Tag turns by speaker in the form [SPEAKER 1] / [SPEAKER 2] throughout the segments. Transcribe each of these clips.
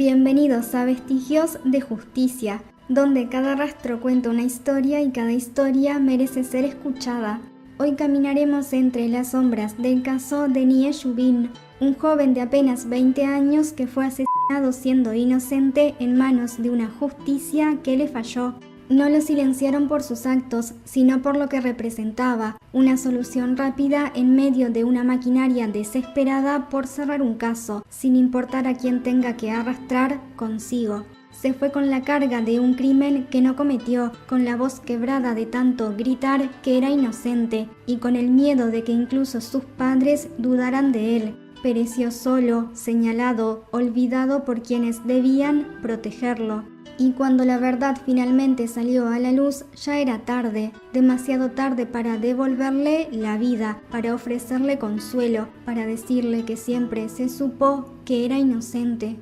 [SPEAKER 1] Bienvenidos a Vestigios de Justicia, donde cada rastro cuenta una historia y cada historia merece ser escuchada. Hoy caminaremos entre las sombras del caso de Nie Yubin, un joven de apenas 20 años que fue asesinado siendo inocente en manos de una justicia que le falló. No lo silenciaron por sus actos, sino por lo que representaba, una solución rápida en medio de una maquinaria desesperada por cerrar un caso, sin importar a quién tenga que arrastrar consigo. Se fue con la carga de un crimen que no cometió, con la voz quebrada de tanto gritar que era inocente, y con el miedo de que incluso sus padres dudaran de él. Pereció solo, señalado, olvidado por quienes debían protegerlo. Y cuando la verdad finalmente salió a la luz, ya era tarde, demasiado tarde para devolverle la vida, para ofrecerle consuelo, para decirle que siempre se supo que era inocente.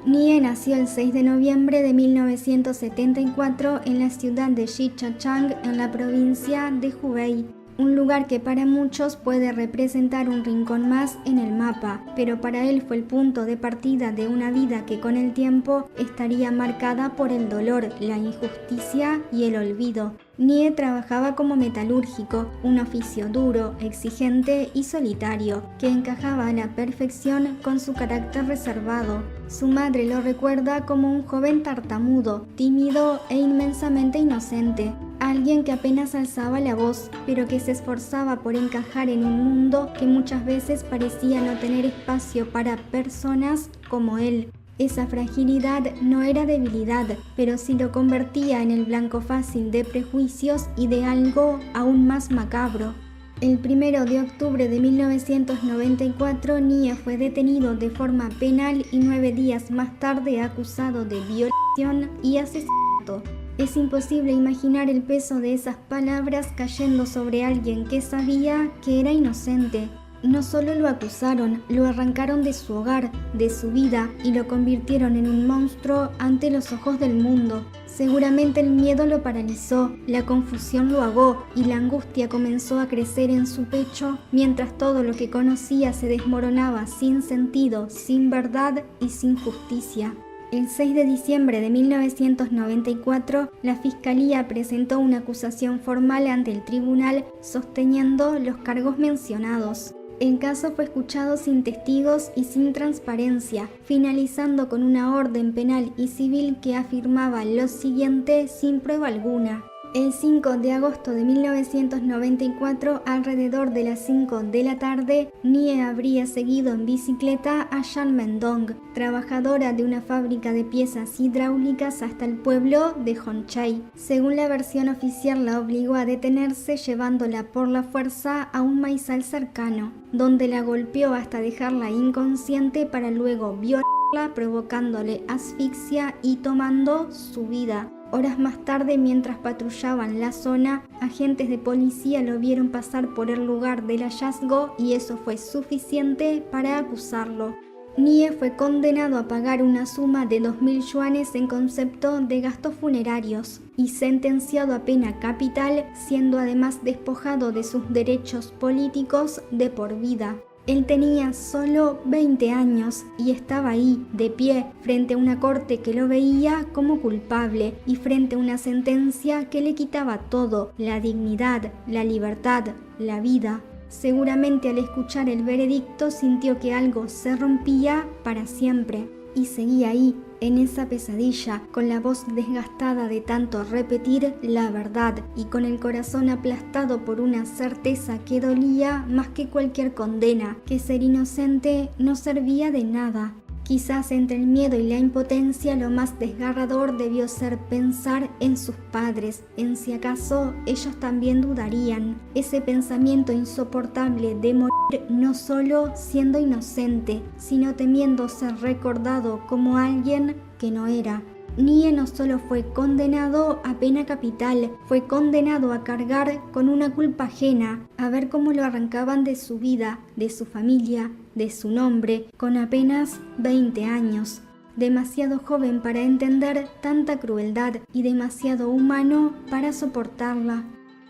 [SPEAKER 1] Nie nació el 6 de noviembre de 1974 en la ciudad de Xichachang, en la provincia de Hubei. Un lugar que para muchos puede representar un rincón más en el mapa, pero para él fue el punto de partida de una vida que con el tiempo estaría marcada por el dolor, la injusticia y el olvido. Nie trabajaba como metalúrgico, un oficio duro, exigente y solitario, que encajaba a la perfección con su carácter reservado. Su madre lo recuerda como un joven tartamudo, tímido e inmensamente inocente. Alguien que apenas alzaba la voz, pero que se esforzaba por encajar en un mundo que muchas veces parecía no tener espacio para personas como él. Esa fragilidad no era debilidad, pero sí lo convertía en el blanco fácil de prejuicios y de algo aún más macabro. El 1 de octubre de 1994, Nie fue detenido de forma penal y 9 días más tarde acusado de violación y asesinato. Es imposible imaginar el peso de esas palabras cayendo sobre alguien que sabía que era inocente. No solo lo acusaron, lo arrancaron de su hogar, de su vida y lo convirtieron en un monstruo ante los ojos del mundo. Seguramente el miedo lo paralizó, la confusión lo ahogó y la angustia comenzó a crecer en su pecho mientras todo lo que conocía se desmoronaba sin sentido, sin verdad y sin justicia. El 6 de diciembre de 1994, la Fiscalía presentó una acusación formal ante el tribunal sosteniendo los cargos mencionados. El caso fue escuchado sin testigos y sin transparencia, finalizando con una orden penal y civil que afirmaba lo siguiente sin prueba alguna. El 5 de agosto de 1994, alrededor de las 5 de la tarde, Nie habría seguido en bicicleta a Jan Mendong, trabajadora de una fábrica de piezas hidráulicas, hasta el pueblo de Honchai. Según la versión oficial, la obligó a detenerse llevándola por la fuerza a un maizal cercano, donde la golpeó hasta dejarla inconsciente para luego violarla, provocándole asfixia y tomando su vida. Horas más tarde, mientras patrullaban la zona, agentes de policía lo vieron pasar por el lugar del hallazgo y eso fue suficiente para acusarlo. Nie fue condenado a pagar una suma de 2.000 yuanes en concepto de gastos funerarios y sentenciado a pena capital, siendo además despojado de sus derechos políticos de por vida. Él tenía solo 20 años y estaba ahí, de pie, frente a una corte que lo veía como culpable y frente a una sentencia que le quitaba todo: la dignidad, la libertad, la vida. Seguramente al escuchar el veredicto sintió que algo se rompía para siempre y seguía ahí, en esa pesadilla, con la voz desgastada de tanto repetir la verdad y con el corazón aplastado por una certeza que dolía más que cualquier condena, que ser inocente no servía de nada. Quizás entre el miedo y la impotencia lo más desgarrador debió ser pensar en sus padres, en si acaso ellos también dudarían. Ese pensamiento insoportable de morir no solo siendo inocente, sino temiendo ser recordado como alguien que no era. Nie no solo fue condenado a pena capital, fue condenado a cargar con una culpa ajena, a ver cómo lo arrancaban de su vida, de su familia, de su nombre, con apenas 20 años. Demasiado joven para entender tanta crueldad y demasiado humano para soportarla.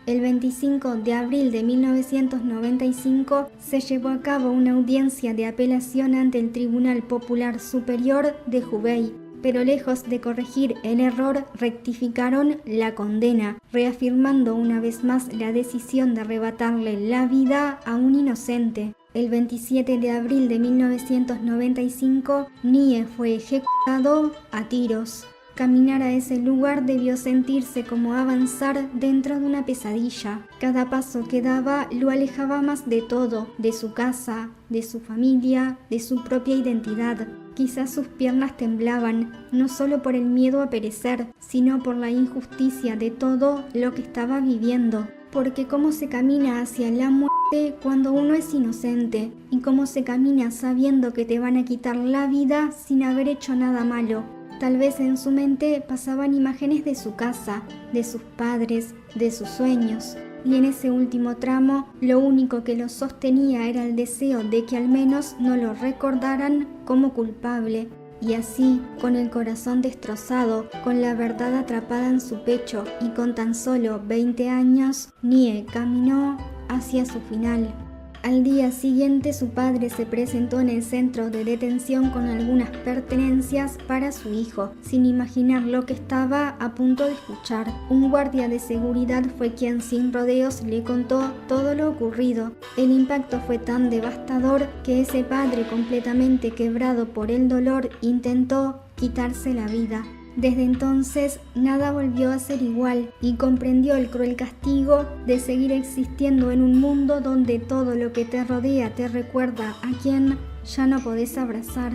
[SPEAKER 1] El 25 de abril de 1995 se llevó a cabo una audiencia de apelación ante el Tribunal Popular Superior de Hubei, pero lejos de corregir el error, rectificaron la condena, reafirmando una vez más la decisión de arrebatarle la vida a un inocente. El 27 de abril de 1995, Nie fue ejecutado a tiros. Caminar a ese lugar debió sentirse como avanzar dentro de una pesadilla. Cada paso que daba lo alejaba más de todo, de su casa, de su familia, de su propia identidad. Quizás sus piernas temblaban, no solo por el miedo a perecer, sino por la injusticia de todo lo que estaba viviendo. Porque cómo se camina hacia la muerte cuando uno es inocente, y cómo se camina sabiendo que te van a quitar la vida sin haber hecho nada malo. Tal vez en su mente pasaban imágenes de su casa, de sus padres, de sus sueños. Y en ese último tramo, lo único que lo sostenía era el deseo de que al menos no lo recordaran como culpable. Y así, con el corazón destrozado, con la verdad atrapada en su pecho y con tan solo 20 años, Nie caminó hacia su final. Al día siguiente su padre se presentó en el centro de detención con algunas pertenencias para su hijo, sin imaginar lo que estaba a punto de escuchar. Un guardia de seguridad fue quien sin rodeos le contó todo lo ocurrido. El impacto fue tan devastador que ese padre, completamente quebrado por el dolor, intentó quitarse la vida. Desde entonces nada volvió a ser igual y comprendió el cruel castigo de seguir existiendo en un mundo donde todo lo que te rodea te recuerda a quien ya no podés abrazar.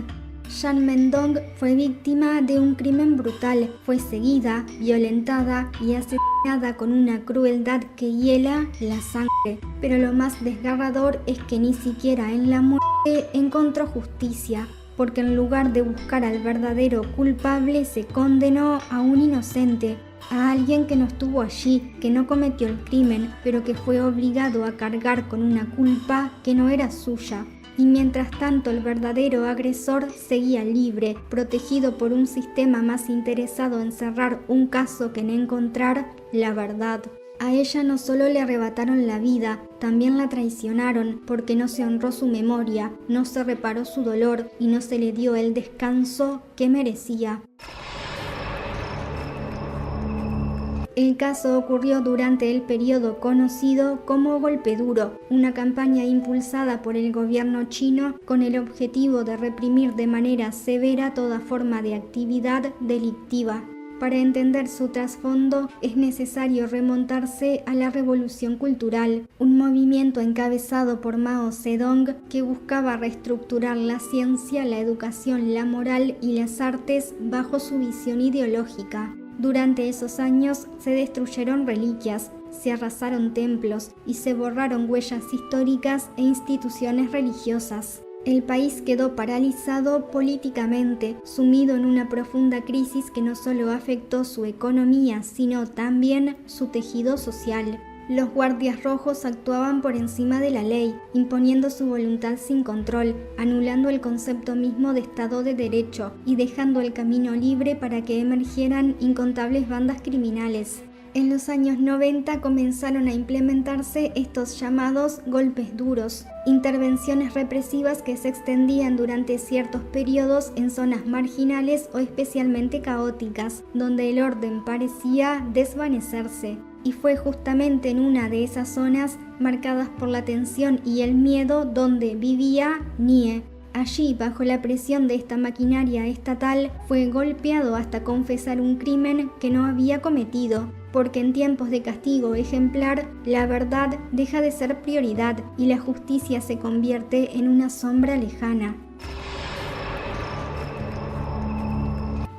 [SPEAKER 1] Jan Mendong fue víctima de un crimen brutal, fue seguida, violentada y asesinada con una crueldad que hiela la sangre. Pero lo más desgarrador es que ni siquiera en la muerte encontró justicia, porque en lugar de buscar al verdadero culpable se condenó a un inocente, a alguien que no estuvo allí, que no cometió el crimen, pero que fue obligado a cargar con una culpa que no era suya. Y mientras tanto el verdadero agresor seguía libre, protegido por un sistema más interesado en cerrar un caso que en encontrar la verdad. A ella no solo le arrebataron la vida, también la traicionaron porque no se honró su memoria, no se reparó su dolor y no se le dio el descanso que merecía. El caso ocurrió durante el periodo conocido como Golpe Duro, una campaña impulsada por el gobierno chino con el objetivo de reprimir de manera severa toda forma de actividad delictiva. Para entender su trasfondo es necesario remontarse a la Revolución Cultural, un movimiento encabezado por Mao Zedong que buscaba reestructurar la ciencia, la educación, la moral y las artes bajo su visión ideológica. Durante esos años se destruyeron reliquias, se arrasaron templos y se borraron huellas históricas e instituciones religiosas. El país quedó paralizado políticamente, sumido en una profunda crisis que no solo afectó su economía, sino también su tejido social. Los guardias rojos actuaban por encima de la ley, imponiendo su voluntad sin control, anulando el concepto mismo de Estado de Derecho y dejando el camino libre para que emergieran incontables bandas criminales. En los años 90 comenzaron a implementarse estos llamados golpes duros, intervenciones represivas que se extendían durante ciertos periodos en zonas marginales o especialmente caóticas, donde el orden parecía desvanecerse. Y fue justamente en una de esas zonas marcadas por la tensión y el miedo donde vivía Nie. Allí, bajo la presión de esta maquinaria estatal, fue golpeado hasta confesar un crimen que no había cometido, porque en tiempos de castigo ejemplar, la verdad deja de ser prioridad y la justicia se convierte en una sombra lejana.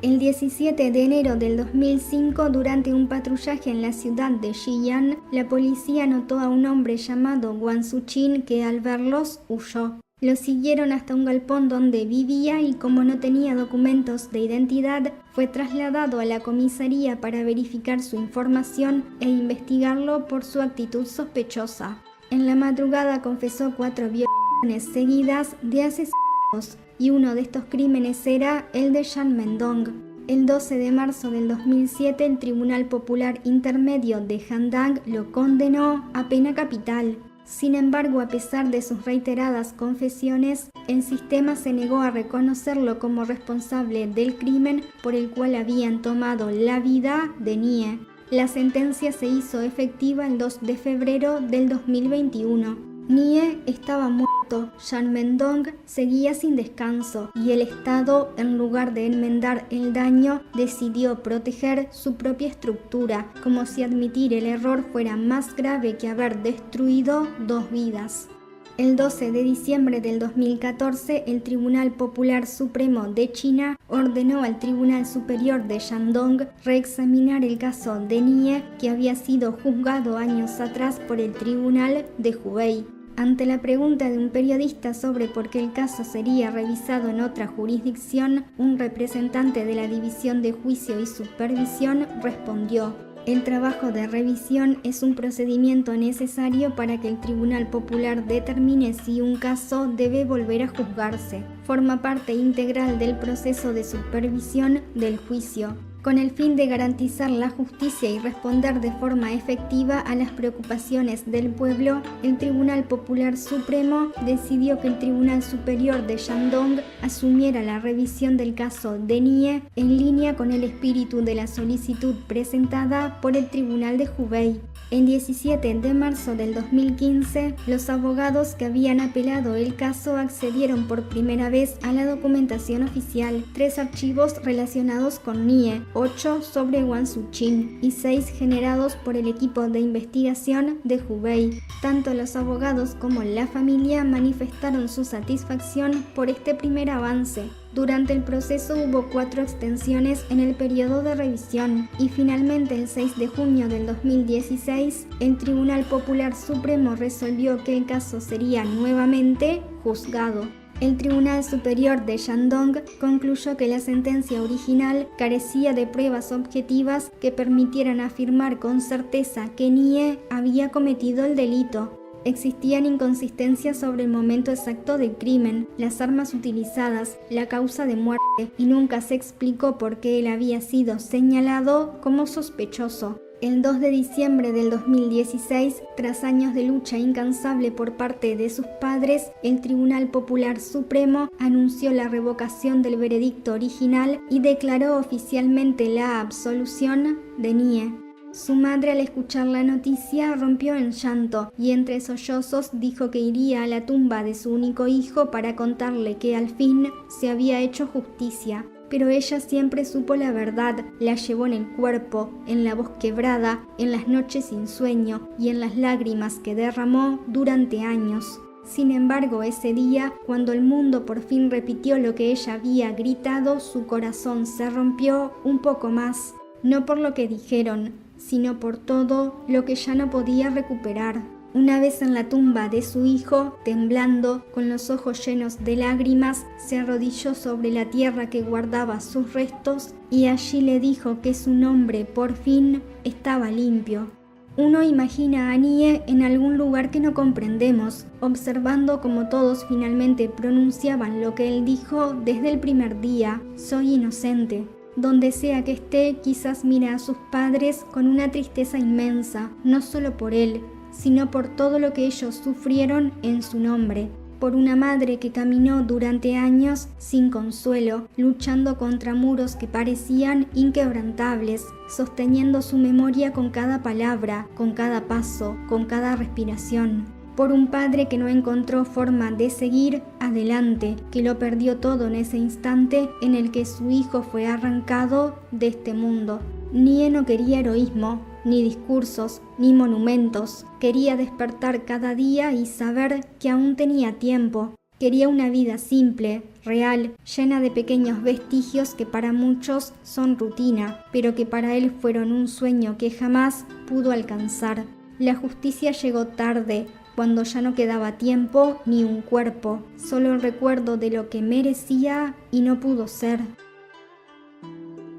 [SPEAKER 1] El 17 de enero del 2005, durante un patrullaje en la ciudad de Xi'an, la policía notó a un hombre llamado Wang Suqin que al verlos huyó. Lo siguieron hasta un galpón donde vivía y como no tenía documentos de identidad, fue trasladado a la comisaría para verificar su información e investigarlo por su actitud sospechosa. En la madrugada confesó 4 violaciones seguidas de asesinatos y uno de estos crímenes era el de Jan Mendong. El 12 de marzo del 2007, el Tribunal Popular Intermedio de Handang lo condenó a pena capital. Sin embargo, a pesar de sus reiteradas confesiones, el sistema se negó a reconocerlo como responsable del crimen por el cual habían tomado la vida de Nie. La sentencia se hizo efectiva el 2 de febrero del 2021. Nie estaba muerto, Yanmendong seguía sin descanso y el Estado, en lugar de enmendar el daño, decidió proteger su propia estructura, como si admitir el error fuera más grave que haber destruido 2 vidas. El 12 de diciembre del 2014, el Tribunal Popular Supremo de China ordenó al Tribunal Superior de Shandong reexaminar el caso de Nie, que había sido juzgado años atrás por el Tribunal de Hubei. Ante la pregunta de un periodista sobre por qué el caso sería revisado en otra jurisdicción, un representante de la División de Juicio y Supervisión respondió: el trabajo de revisión es un procedimiento necesario para que el Tribunal Popular determine si un caso debe volver a juzgarse. Forma parte integral del proceso de supervisión del juicio, con el fin de garantizar la justicia y responder de forma efectiva a las preocupaciones del pueblo. El Tribunal Popular Supremo decidió que el Tribunal Superior de Shandong asumiera la revisión del caso de Nie en línea con el espíritu de la solicitud presentada por el Tribunal de Hubei. El 17 de marzo del 2015, los abogados que habían apelado el caso accedieron por primera vez a la documentación oficial: 3 archivos relacionados con Nie, 8 sobre Wang Suqin y 6 generados por el equipo de investigación de Hubei. Tanto los abogados como la familia manifestaron su satisfacción por este primer avance. Durante el proceso hubo 4 extensiones en el periodo de revisión y finalmente el 6 de junio del 2016 el Tribunal Popular Supremo resolvió que el caso sería nuevamente juzgado. El Tribunal Superior de Shandong concluyó que la sentencia original carecía de pruebas objetivas que permitieran afirmar con certeza que Nie había cometido el delito. Existían inconsistencias sobre el momento exacto del crimen, las armas utilizadas, la causa de muerte, y nunca se explicó por qué él había sido señalado como sospechoso. El 2 de diciembre del 2016, tras años de lucha incansable por parte de sus padres, el Tribunal Popular Supremo anunció la revocación del veredicto original y declaró oficialmente la absolución de Nie. Su madre, al escuchar la noticia, rompió en llanto y entre sollozos dijo que iría a la tumba de su único hijo para contarle que al fin se había hecho justicia. Pero ella siempre supo la verdad, la llevó en el cuerpo, en la voz quebrada, en las noches sin sueño y en las lágrimas que derramó durante años. Sin embargo, ese día, cuando el mundo por fin repitió lo que ella había gritado, su corazón se rompió un poco más, no por lo que dijeron, sino por todo lo que ya no podía recuperar. Una vez en la tumba de su hijo, temblando, con los ojos llenos de lágrimas, se arrodilló sobre la tierra que guardaba sus restos y allí le dijo que su nombre por fin estaba limpio. Uno imagina a Nie en algún lugar que no comprendemos, observando cómo todos finalmente pronunciaban lo que él dijo desde el primer día: soy inocente. Donde sea que esté, quizás mira a sus padres con una tristeza inmensa, no solo por él, sino por todo lo que ellos sufrieron en su nombre. Por una madre que caminó durante años sin consuelo, luchando contra muros que parecían inquebrantables, sosteniendo su memoria con cada palabra, con cada paso, con cada respiración. Por un padre que no encontró forma de seguir adelante, que lo perdió todo en ese instante en el que su hijo fue arrancado de este mundo. Nie no quería heroísmo, ni discursos, ni monumentos. Quería despertar cada día y saber que aún tenía tiempo. Quería una vida simple, real, llena de pequeños vestigios que para muchos son rutina, pero que para él fueron un sueño que jamás pudo alcanzar. La justicia llegó tarde, cuando ya no quedaba tiempo ni un cuerpo, solo el recuerdo de lo que merecía y no pudo ser.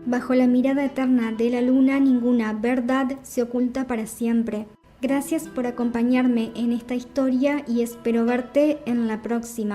[SPEAKER 1] Bajo la mirada eterna de la luna, ninguna verdad se oculta para siempre. Gracias por acompañarme en esta historia y espero verte en la próxima.